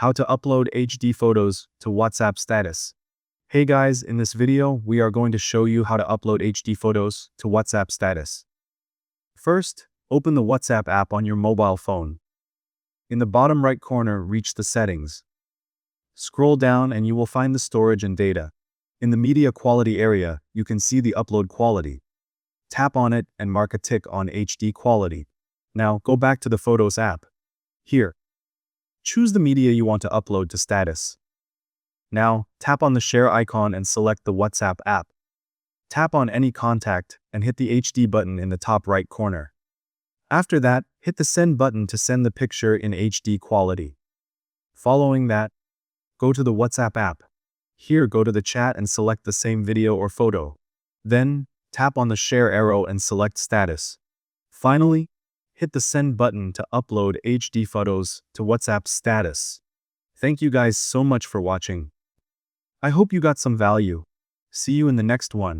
How to upload HD photos to WhatsApp status. Hey guys, in this video, we are going to show you how to upload HD photos to WhatsApp status. First, open the WhatsApp app on your mobile phone. In the bottom right corner, reach the settings. Scroll down and you will find the storage and data. In the media quality area, you can see the upload quality. Tap on it and mark a tick on HD quality. Now, go back to the Photos app. Here, choose the media you want to upload to status. Now, tap on the share icon and select the WhatsApp app. Tap on any contact and hit the HD button in the top right corner. After that, hit the send button to send the picture in HD quality. Following that, go to the WhatsApp app. Here, go to the chat and select the same video or photo. Then, tap on the share arrow and select status. Finally, hit the send button to upload HD photos to WhatsApp status. Thank you guys so much for watching. I hope you got some value. See you in the next one.